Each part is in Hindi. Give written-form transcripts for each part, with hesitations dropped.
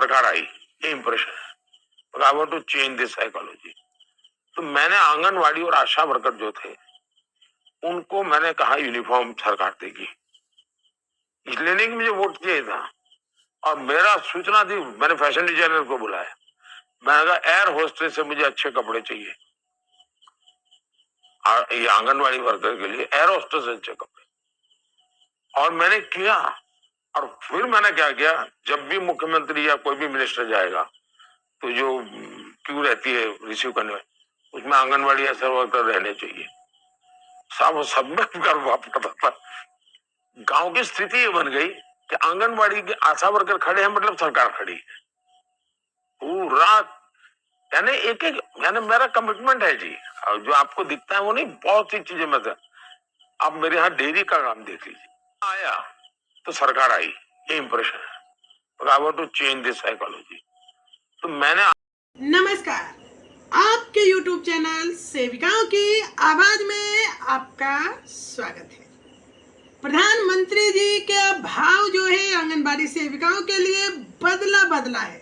सरकार आई, ये इंप्रेशन है। I want to change this psychology. तो मैंने आंगनवाड़ी और आशा वर्कर जो थे उनको मैंने कहा यूनिफॉर्म सरकार देगी, इसलिए नहीं कि मुझे वोट चाहिए था। और मेरा सूचना थी, मैंने फैशन डिजाइनर को बुलाया, मैंने कहा एयर होस्टेस से मुझे अच्छे कपड़े चाहिए, ये आंगनवाड़ी वर्कर के लिए एयर होस्टेस से अच्छे कपड़े। और मैंने किया। और फिर मैंने क्या किया, जब भी मुख्यमंत्री या कोई भी मिनिस्टर जाएगा तो जो क्यों रहती है रिसीव करने में, उसमें आंगनवाड़ी आशा वर्कर रहने चाहिए। सब में गर्व पता था। गांव की स्थिति ये बन गई कि आंगनवाड़ी के आशा वर्कर खड़े हैं, मतलब सरकार खड़ी है पूरा। यानी एक एक, यानी मेरा कमिटमेंट है जी। और जो आपको दिखता है वो नहीं, बहुत सी चीजें में से। आप मेरे यहाँ डेयरी का काम देख लीजिए, आया तो सरकार आई, ये इंप्रेशन है। I want to change this psychology. तो मैंने नमस्कार, आपके YouTube चैनल सेविकाओं की आवाज में आपका स्वागत है। प्रधानमंत्री जी के भाव जो है आंगनबाड़ी सेविकाओं के लिए बदला है।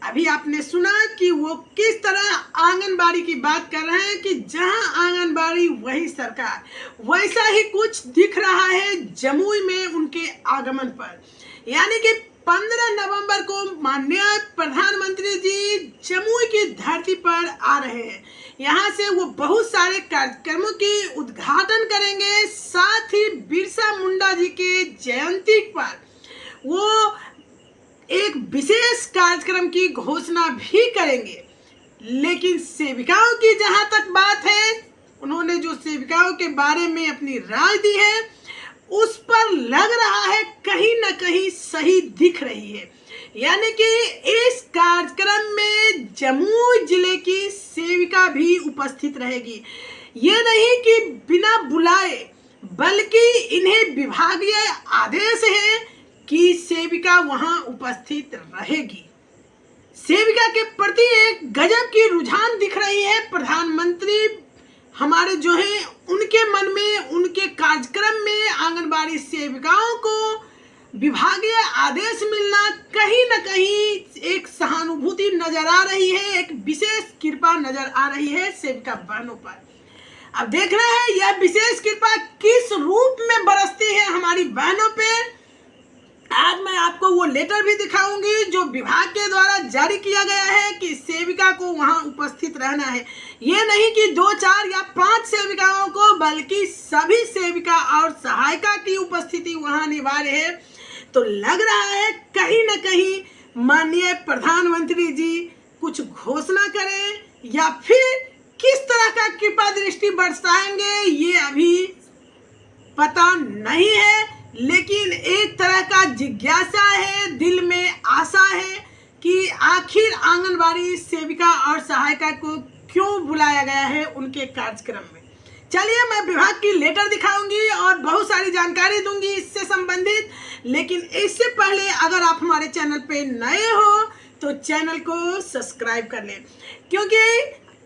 अभी आपने सुना कि वो किस तरह आंगनबाड़ी की बात कर रहे हैं कि जहां आंगनबाड़ी वही सरकार। वैसा ही कुछ दिख रहा है जमुई में उनके आगमन पर। यानी कि 15 नवंबर को माननीय प्रधानमंत्री जी जमुई की धरती पर आ रहे हैं। यहाँ से वो बहुत सारे कार्यक्रमों की उद्घाटन करेंगे, साथ ही बिरसा मुंडा जी के जयंती पर वो एक विशेष कार्यक्रम की घोषणा भी करेंगे। लेकिन सेविकाओं की जहां तक बात है, उन्होंने जो सेविकाओं के बारे में अपनी राय दी है उस पर लग रहा है कहीं न कहीं सही दिख रही है। यानी कि इस कार्यक्रम में जमुई जिले की सेविका भी उपस्थित रहेगी। ये नहीं कि बिना बुलाए, बल्कि इन्हें विभागीय आदेश है कि सेविका वहां उपस्थित रहेगी। सेविका के प्रति एक गजब की रुझान दिख रही है। प्रधानमंत्री हमारे जो हैं उनके मन में, उनके कार्यक्रम में आंगनबाड़ी सेविकाओं को विभागीय आदेश मिलना कहीं न कहीं एक सहानुभूति नजर आ रही है, एक विशेष कृपा नजर आ रही है सेविका बहनों पर। अब देखना है यह विशेष कृपा किस रूप में बरसती है हमारी बहनों पे। आज मैं आपको वो लेटर भी दिखाऊंगी जो विभाग के द्वारा जारी किया गया है कि सेविका को वहां उपस्थित रहना है। ये नहीं कि 2, 4 या 5 सेविकाओं को, बल्कि सभी सेविका और सहायिका की उपस्थिति वहां अनिवार्य है। तो लग रहा है कहीं न कहीं माननीय प्रधानमंत्री जी कुछ घोषणा करें या फिर किस तरह का कृपा दृष्टि बरसाएंगे ये अभी पता नहीं है। लेकिन एक तरह का जिज्ञासा है, दिल में आशा है कि आखिर आंगनबाड़ी सेविका और सहायिका को क्यों बुलाया गया है उनके कार्यक्रम में। चलिए मैं विभाग की लेटर दिखाऊंगी और बहुत सारी जानकारी दूंगी इससे संबंधित। लेकिन इससे पहले अगर आप हमारे चैनल पे नए हो तो चैनल को सब्सक्राइब कर लें, क्योंकि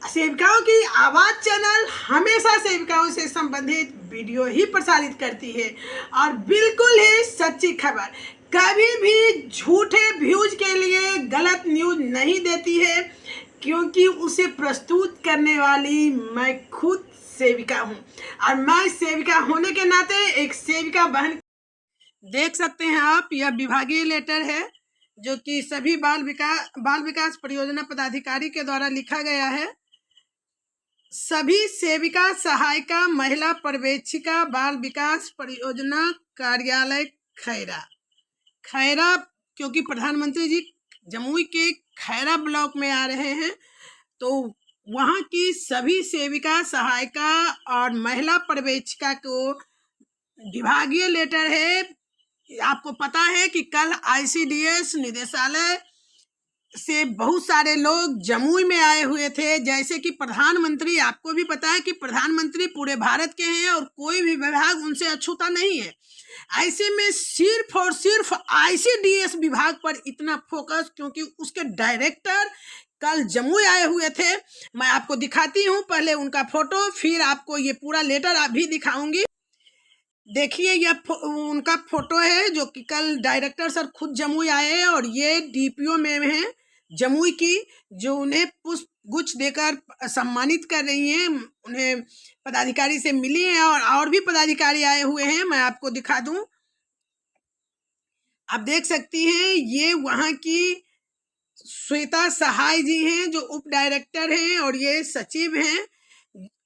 सेविकाओं की आवाज चैनल हमेशा सेविकाओं से संबंधित वीडियो ही प्रसारित करती है और बिल्कुल ही सच्ची खबर, कभी भी झूठे व्यूज के लिए गलत न्यूज नहीं देती है, क्योंकि उसे प्रस्तुत करने वाली मैं खुद सेविका हूं। और मैं सेविका होने के नाते एक सेविका बहन। देख सकते हैं आप, यह विभागीय लेटर है जो कि सभी बाल विकास परियोजना पदाधिकारी के द्वारा लिखा गया है। सभी सेविका, सहायिका, महिला पर्यवेक्षिका, बाल विकास परियोजना कार्यालय खैरा, क्योंकि प्रधानमंत्री जी जमुई के खैरा ब्लॉक में आ रहे हैं, तो वहां की सभी सेविका, सहायिका और महिला पर्यवेक्षिका को विभागीय लेटर है। आपको पता है कि कल ICDS निदेशालय से बहुत सारे लोग जमुई में आए हुए थे। जैसे कि प्रधानमंत्री, आपको भी पता है कि प्रधानमंत्री पूरे भारत के हैं और कोई भी विभाग उनसे अछूता नहीं है। ऐसे में सिर्फ और सिर्फ ICDS विभाग पर इतना फोकस, क्योंकि उसके डायरेक्टर कल जमुई आए हुए थे। मैं आपको दिखाती हूँ पहले उनका फोटो, फिर आपको ये पूरा लेटर भी दिखाऊंगी। देखिए यह उनका फोटो है जो कि कल डायरेक्टर सर खुद जमुई आए हैं और ये डीपीओ में है जमुई की, जो उन्हें पुष्प गुच्छ देकर सम्मानित कर रही हैं। उन्हें पदाधिकारी से मिली हैं और भी पदाधिकारी आए हुए हैं। मैं आपको दिखा दूं, आप देख सकती हैं ये वहां की श्वेता सहाय जी हैं जो उप डायरेक्टर हैं और ये सचिव हैं,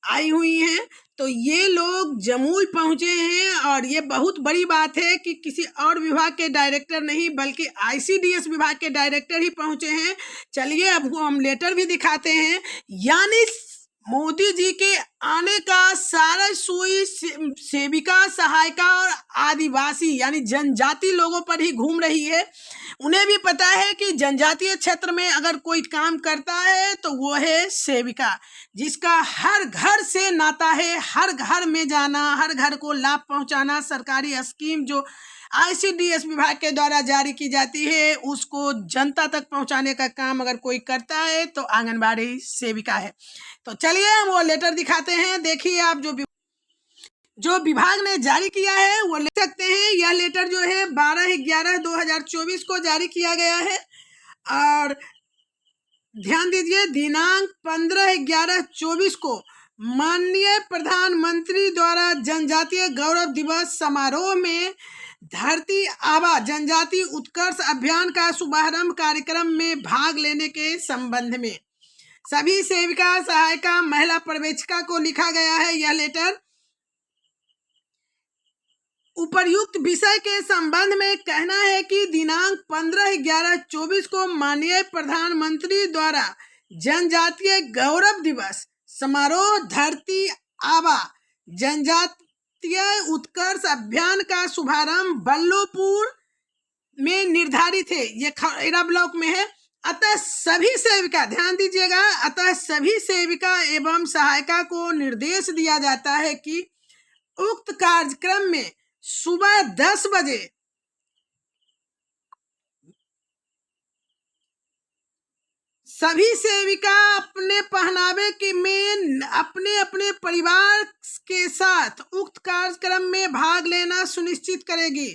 आई हुई हैं। तो ये लोग जमुई पहुंचे हैं और ये बहुत बड़ी बात है कि किसी और विभाग के डायरेक्टर नहीं बल्कि आईसीडीएस विभाग के डायरेक्टर ही पहुंचे हैं। चलिए अब हम लेटर भी दिखाते हैं। यानी मोदी जी के आने का सारा सुई सेविका सहायिका और आदिवासी यानी जनजाति लोगों पर ही घूम रही है। उन्हें भी पता है कि जनजातीय क्षेत्र में अगर कोई काम करता है तो वो है सेविका, जिसका हर घर से नाता है, हर घर में जाना, हर घर को लाभ पहुंचाना, सरकारी स्कीम जो आईसीडीएस विभाग के द्वारा जारी की जाती है उसको जनता तक पहुंचाने का काम अगर कोई करता है तो आंगनबाड़ी सेविका है। तो चलिए हम वो लेटर दिखाते हैं। देखिए आप जो विभाग ने जारी किया है वो ले सकते हैं। यह लेटर जो है 12/11/2024 को जारी किया गया है और ध्यान दीजिए दिनांक 15/11/24 को माननीय प्रधानमंत्री द्वारा जनजातीय गौरव दिवस समारोह में धरती आबा जनजाति उत्कर्ष अभियान का शुभारंभ कार्यक्रम में भाग लेने के संबंध में सभी सेविका सहायिका महिला पर्यवेक्षिका को लिखा गया है। यह लेटर उपर्युक्त विषय के संबंध में कहना है कि दिनांक 15/11/24 को माननीय प्रधानमंत्री द्वारा जनजातीय गौरव दिवस समारोह धरती आबा जनजातीय उत्कर्ष अभियान का शुभारंभ बल्लोपुर में निर्धारित है। ये खैरा ब्लॉक में है। अतः सभी सेविका, ध्यान दीजिएगा, अतः सभी सेविका एवं सहायिका को निर्देश दिया जाता है कि उक्त कार्यक्रम में सुबह 10 बजे सभी सेविका अपने पहनावे के में अपने अपने परिवार के साथ उक्त कार्यक्रम में भाग लेना सुनिश्चित करेगी।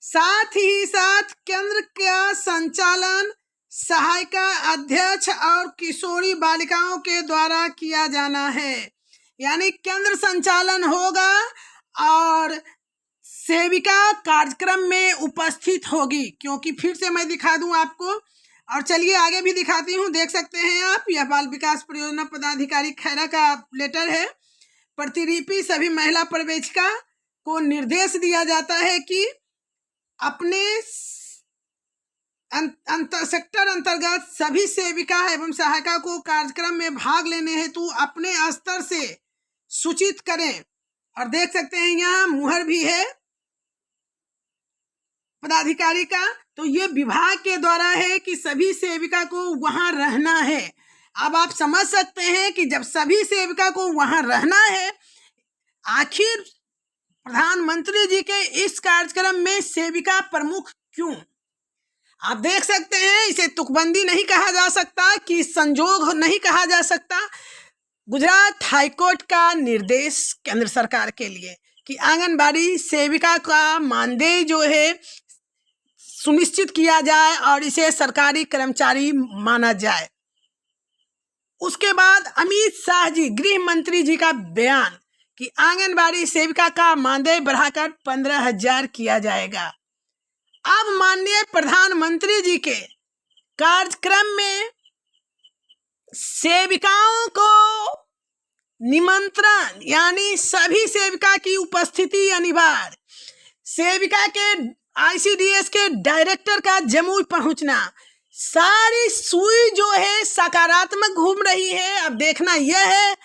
साथ ही साथ केंद्र का संचालन सहायिका अध्यक्ष और किशोरी बालिकाओं के द्वारा किया जाना है। यानी केंद्र संचालन होगा और सेविका कार्यक्रम में उपस्थित होगी। क्योंकि फिर से मैं दिखा दूं आपको, और चलिए आगे भी दिखाती हूं। देख सकते हैं आप, यह बाल विकास परियोजना पदाधिकारी खैरा का लेटर है। प्रतिलिपि सभी महिला पर्यवेक्षिका को निर्देश दिया जाता है कि अपने सेक्टर अंतर्गत सभी सेविका एवं सहायिका को कार्यक्रम में भाग लेने हेतु अपने स्तर से सूचित करें। और देख सकते हैं यहाँ मुहर भी है पदाधिकारी का। तो ये विभाग के द्वारा है कि सभी सेविका को वहां रहना है। अब आप समझ सकते हैं कि जब सभी सेविका को वहां रहना है, आखिर प्रधानमंत्री जी के इस कार्यक्रम में सेविका प्रमुख क्यों? आप देख सकते हैं, इसे तुकबंदी नहीं कहा जा सकता कि संजोग नहीं कहा जा सकता। गुजरात हाईकोर्ट का निर्देश केंद्र सरकार के लिए कि आंगनबाड़ी सेविका का मानदेय जो है सुनिश्चित किया जाए और इसे सरकारी कर्मचारी माना जाए। उसके बाद अमित शाह जी, गृह मंत्री जी का बयान कि आंगनबाड़ी सेविका का मानदेय बढ़ाकर 15,000 किया जाएगा। अब माननीय प्रधानमंत्री जी के कार्यक्रम में सेविकाओं को निमंत्रण, यानी सभी सेविका की उपस्थिति अनिवार्य। सेविका के आईसीडीएस के डायरेक्टर का जमुई पहुंचना, सारी सुई जो है सकारात्मक घूम रही है। अब देखना यह है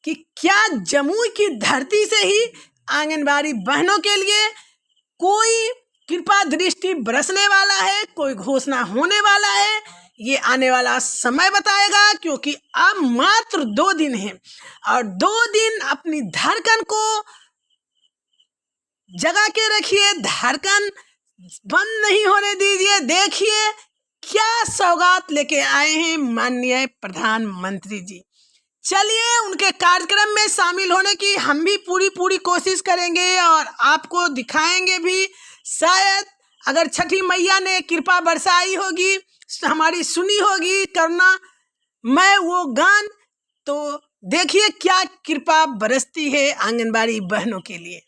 कि क्या जमुई की धरती से ही आंगनबाड़ी बहनों के लिए कोई कृपा दृष्टि बरसने वाला है, कोई घोषणा होने वाला है। ये आने वाला समय बताएगा, क्योंकि अब मात्र 2 दिन है और 2 दिन अपनी धड़कन को जगा के रखिए, धड़कन बंद नहीं होने दीजिए। देखिए क्या सौगात लेके आए हैं माननीय प्रधानमंत्री जी। चलिए उनके कार्यक्रम में शामिल होने की हम भी पूरी कोशिश करेंगे और आपको दिखाएंगे भी। शायद अगर छठी मैया ने कृपा बरसाई होगी, हमारी सुनी होगी करना मैं वो गान, तो देखिए क्या कृपा बरसती है आंगनबाड़ी बहनों के लिए।